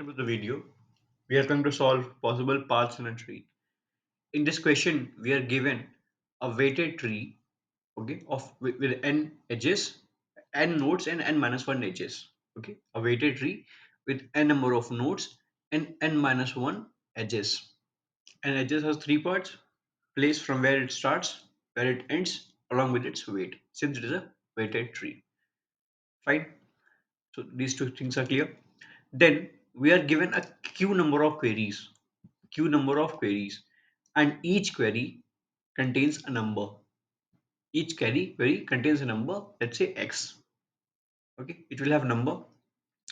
welcome to the video. We are going to solve possible paths in a tree. In this question, we are given a weighted tree, okay, with n edges, n nodes and n minus one edges. Okay, a weighted tree with n number of nodes and n minus one edges. And edges has three parts: place from where it starts, where it ends, along with its weight. Since it is a weighted tree, fine. So these two things are clear. Then we are given a queue number of queries, and each query contains a number. Each query contains a number, let's say x. Okay, it will have number,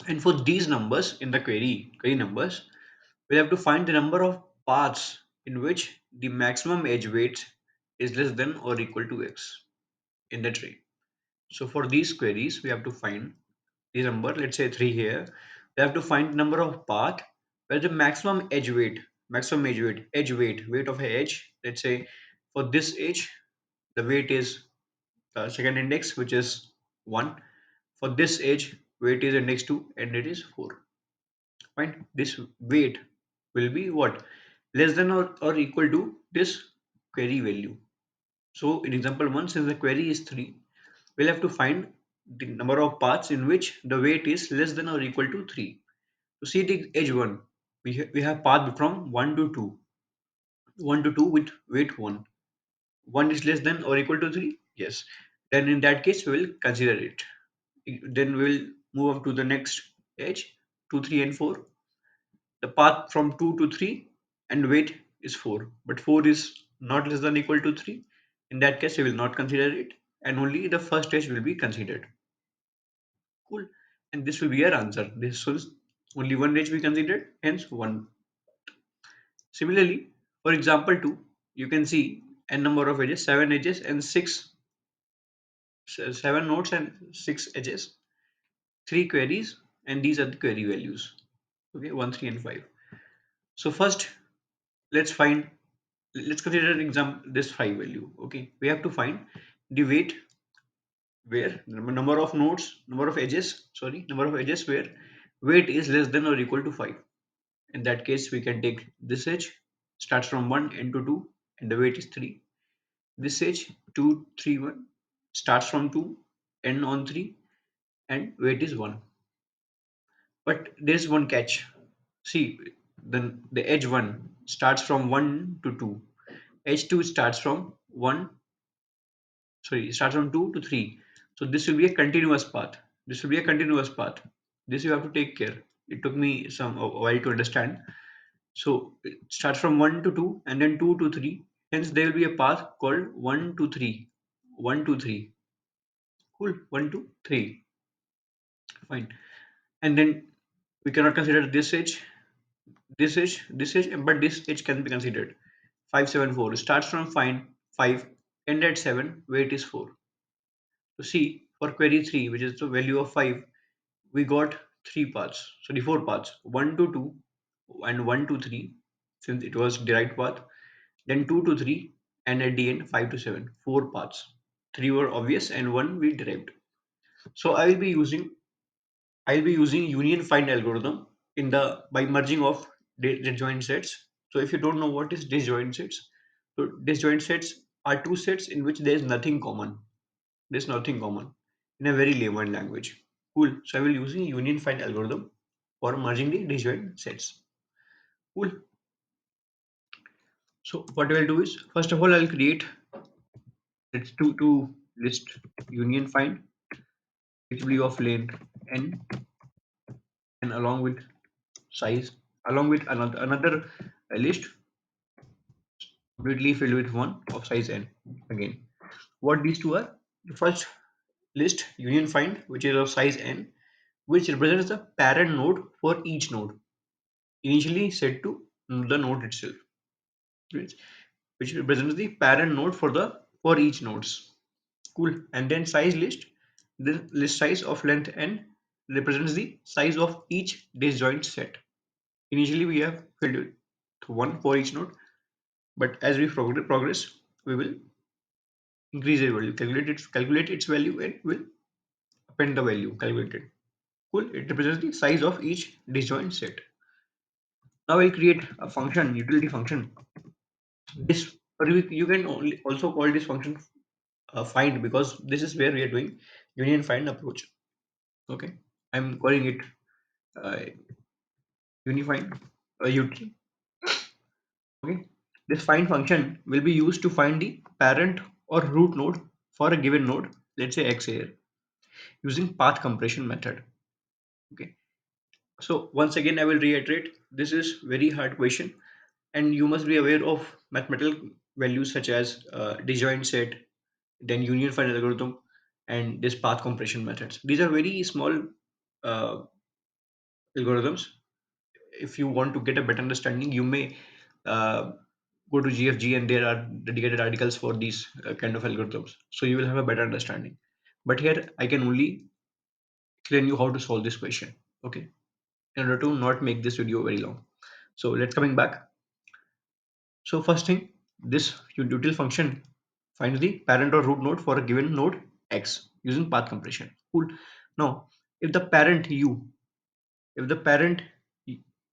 and for these numbers in the query numbers, we'll have to find the number of paths in which the maximum edge weight is less than or equal to x in the tree. So for these queries, we have to find the number, let's say 3 here. We have to find number of path where the weight of a edge, let's say for this edge, the weight is second index, which is 1. For this edge, weight is index 2 and it is 4. Fine. This weight will be what? Less than or equal to this query value. So in example 1, since the query is 3, we'll have to find the number of paths in which the weight is less than or equal to 3. To see the edge 1, we have path from 1 to 2. 1 to 2 with weight 1. 1 is less than or equal to 3? Yes. Then in that case, we will consider it. Then we will move up to the next edge, 2, 3 and 4. The path from 2 to 3 and weight is 4. But 4 is not less than or equal to 3. In that case, we will not consider it. And only the first edge will be considered. Cool. And this will be our answer. This was only one edge we considered, hence 1. Similarly, for example 2, you can see n number of edges, 7 edges and 7 nodes and 6 edges, 3 queries, and these are the query values. Okay, 1, 3 and 5. So first, let's find, let's consider an example, this 5 value. Okay, we have to find the weight where number of nodes, number of edges where weight is less than or equal to 5. In that case, we can take this edge, starts from 1 into 2, and the weight is 3. This edge 2, 3, 1 starts from 2, end on 3, and weight is 1. But there's one catch. See, then the edge 1 starts from 1 to 2. Edge 2 starts from 2 to 3. So this will be a continuous path. This you have to take care. It took me a while to understand. So it starts from 1 to 2 and then 2 to 3. Hence there will be a path called 1 to 3. 1 to 3. Cool. 1 to 3. Fine. And then we cannot consider this edge, but this edge can be considered. 574 starts from 5, end at 7, weight is 4. So see, for query 3, which is the value of 5, we got 4 paths, 1 to 2 and 1 to 3, since it was direct path, then 2 to 3, and at the end 5 to 7, 4 paths. 3 were obvious and 1 we derived. So I'll be using union find algorithm in the by merging of disjoint sets. So if you don't know what is disjoint sets, so disjoint sets are two sets in which there is nothing common. There's nothing common in a very layman language. Cool. So I will using union find algorithm for merging the disjoint sets. Cool. So what I will do is, first of all, I'll create it's to list union find which will be of length n, and along with size, along with another list completely filled with 1 of size n. Again, what these two are: the first list union find, which is of size n, which represents the parent node for each node initially set to the node itself, which represents the parent node for each nodes. Cool. And then size list, the list size of length n represents the size of each disjoint set. Initially we have filled with 1 for each node, but as we progress, we will increase the value, calculate its value, and will append the value calculated. Cool. It represents the size of each disjoint set. Now I'll create a function, utility function. This, or you can only also call this function find, because this is where we are doing union find approach. Okay, I'm calling it uh, unified ut. Okay, this find function will be used to find the parent or root node for a given node, let's say x here, using path compression method. Okay, so once again I will reiterate, this is very hard question, and you must be aware of mathematical values such as disjoint set, then union find algorithm, and this path compression methods. These are very small uh, algorithms. If you want to get a better understanding, you may uh, go to GFG, and there are dedicated articles for these kind of algorithms. So you will have a better understanding. But here I can only explain you how to solve this question. Okay, in order to not make this video very long. So let's coming back. So first thing, this util function finds the parent or root node for a given node x using path compression. Cool. Now, if the parent u, if the parent,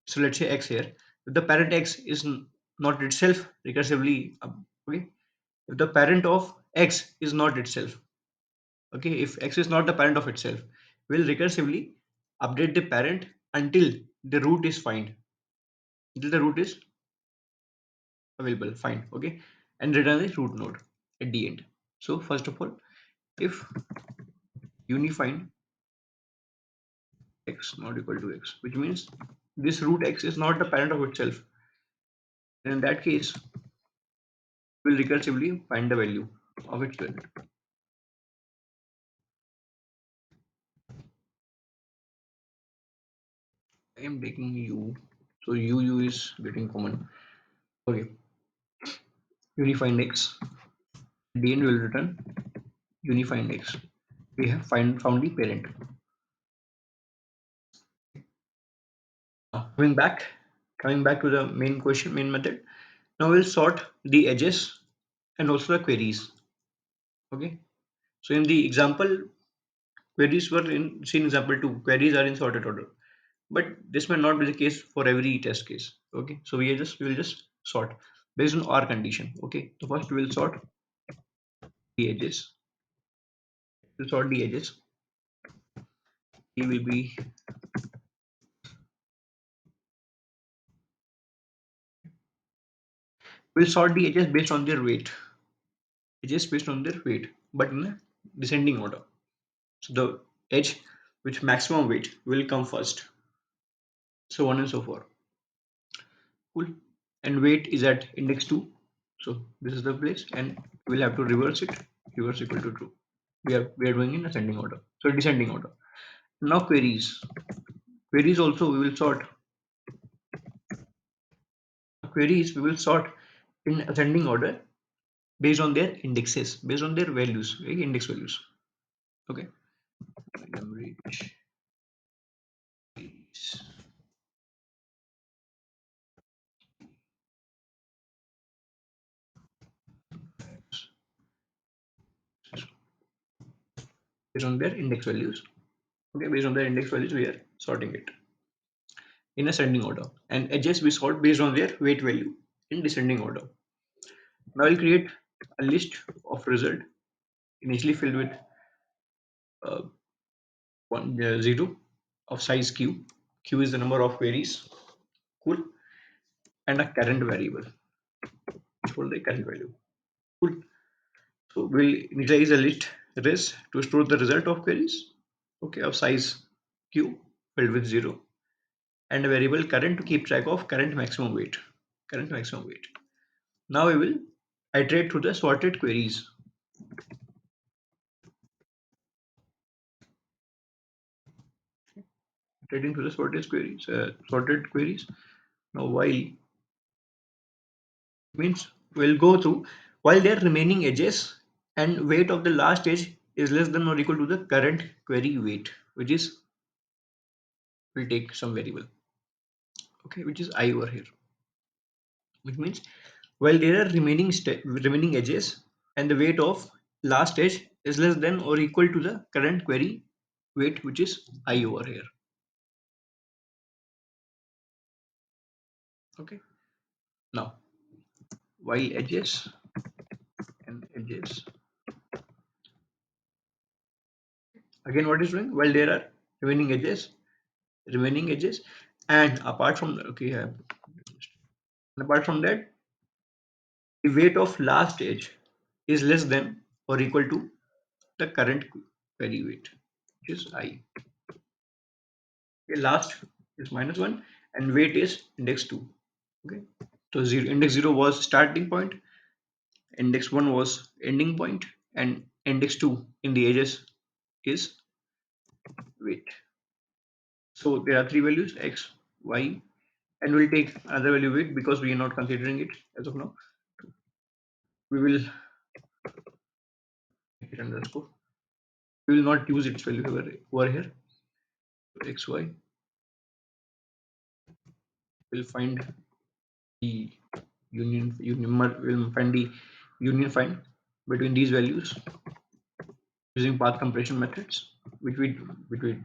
so let's say x here, if the parent x is not itself recursively, okay, if the parent of x is not itself, okay, if x is not the parent of itself, will recursively update the parent until the root is find, until the root is available, fine, okay, and return the root node at the end. So first of all, if unified x not equal to x, which means this root x is not the parent of itself, then in that case we'll recursively find the value of its parent. I am taking u, so u is getting common. Okay, unified x, at the end will return unified x. We have found the parent. Coming back to the main question, main method. Now we'll sort the edges and also the queries. Okay, so in the example, queries were in, see in example 2, queries are in sorted order, but this may not be the case for every test case. Okay, so we will just sort based on our condition. Okay, so first we will sort the edges. We'll sort the edges. He will be, we'll sort the edges based on their weight. Edges based on their weight, but in a descending order. So the edge with maximum weight will come first, so on and so forth. Cool. And weight is at index 2, so this is the place, and we'll have to reverse it. Reverse equal to true. We are doing in ascending order, so descending order. Now queries also we will sort. Queries we will sort in ascending order based on their indexes, based on their values, right? Index values. Okay, average is based on their index values. Okay, based on their index values we are sorting it in ascending order, and edges we sort based on their weight value in descending order. Now I'll create a list of result initially filled with uh, 0 of size q. Q is the number of queries. Cool. And a current variable. Hold the current value. Cool. So we'll initialize a list res to store the result of queries. Okay, of size q filled with 0, and a variable current to keep track of current maximum weight. Current maximum weight. Now we will iterate through the sorted queries. Iterating through the sorted queries. Now while means we'll go through while their remaining edges and weight of the last edge is less than or equal to the current query weight, which is, we'll take some variable, okay, which is I over here, which means while there are remaining edges and the weight of last edge is less than or equal to the current query weight, which is I over here. Okay. Now, while edges and edges, again, what is doing? Well, there are remaining edges, remaining edges, and apart from okay, apart from that, the weight of last edge is less than or equal to the current query weight, which is I. Okay, last is minus one, and weight is index two. Okay, so index zero was starting point, index one was ending point, and index two in the edges is weight. So there are three values x, y, and we'll take another value weight because we are not considering it as of now. We will make it underscore. We will not use its value over here. X, y. We'll find the we'll find the union find between these values using path compression methods, which we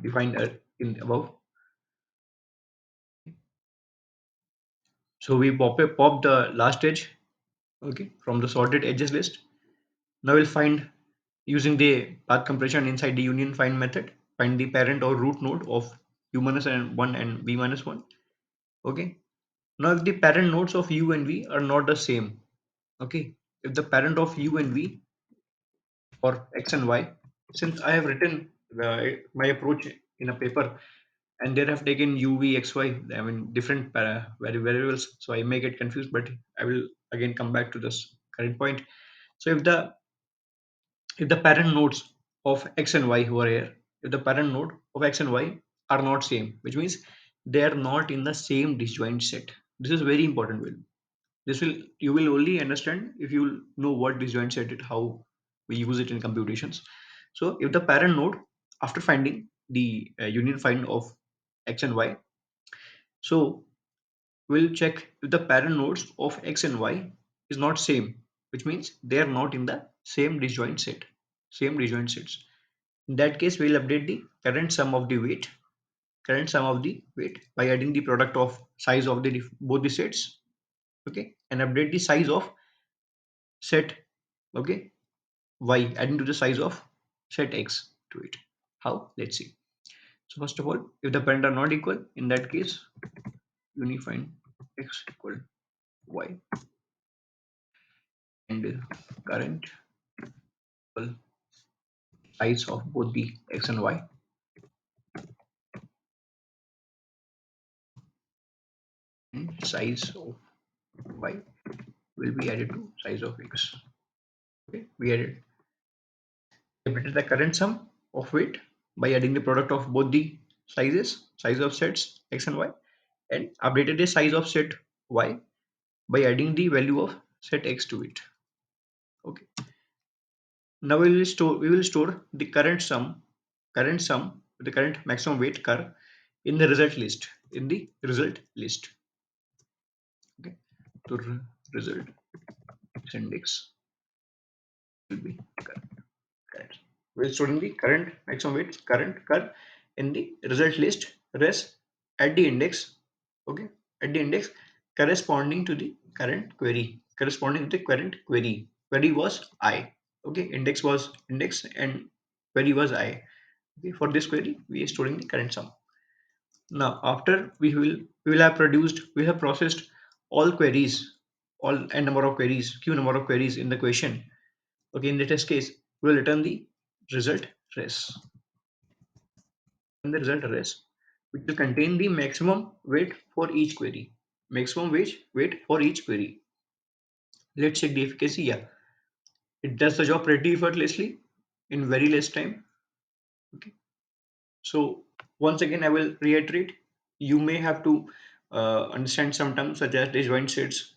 defined in above. So we pop the last edge, okay, from the sorted edges list. Now we'll find using the path compression inside the union find method, find the parent or root node of u minus and 1 and v minus 1. Okay. Now if the parent nodes of u and v are not the same, okay, if the parent of u and v for x and y, since I have written my approach in a paper and there have taken u, v, x, y, I mean different variables, so I may get confused, but I will again come back to this current point. So if the parent nodes of x and y who are here, if the parent node of x and y are not same, which means they are not in the same disjoint set. This is very important. Will this will you will only understand if you know what disjoint set it, how we use it in computations. So if the parent node, after finding the union find of x and y, so we'll check if the parent nodes of x and y is not same, which means they are not in the same disjoint set, same disjoint sets. In that case, we'll update the current sum of the weight by adding the product of size of the both the sets, okay, and update the size of set, okay, y adding to the size of set x to it. How? Let's see. So first of all, if the parent are not equal, in that case, unifying x equal y and current equal size of both the x and y and size of y will be added to size of x. Okay, we added calculated the current sum of weight by adding the product of both the size of sets x and y, and updated the size of set y by adding the value of set x to it. Okay. Now we will store the current sum the current maximum weight curve in the result list, in the result list. Okay. So result index will be current. We're storing the current maximum weight current curve in the result list res at the index, okay, at the index corresponding to the current query, corresponding to the current query was I, okay, index was index and query was I. Okay, for this query we are storing the current sum. Now after we have processed all queries, all n number of queries, q number of queries in the question. Okay, in the test case, we will return the result res. And the result res, which will contain the maximum weight for each query. Maximum weight for each query. Let's check the efficacy. Yeah, it does the job pretty effortlessly in very less time. Okay, so once again, I will reiterate. You may have to understand some terms such as disjoint sets,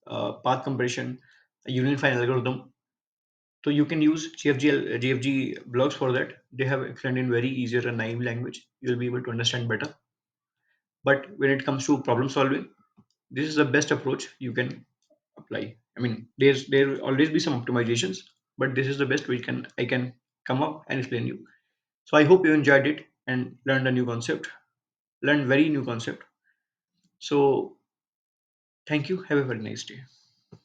path compression, a union find algorithm. So you can use GFG blogs for that. They have explained in very easier and naive language. You'll be able to understand better. But when it comes to problem solving, this is the best approach you can apply. I mean, there will always be some optimizations, but this is the best I can come up and explain you. So I hope you enjoyed it and learned a new concept, learned very new concept. So Thank you. Have a very nice day.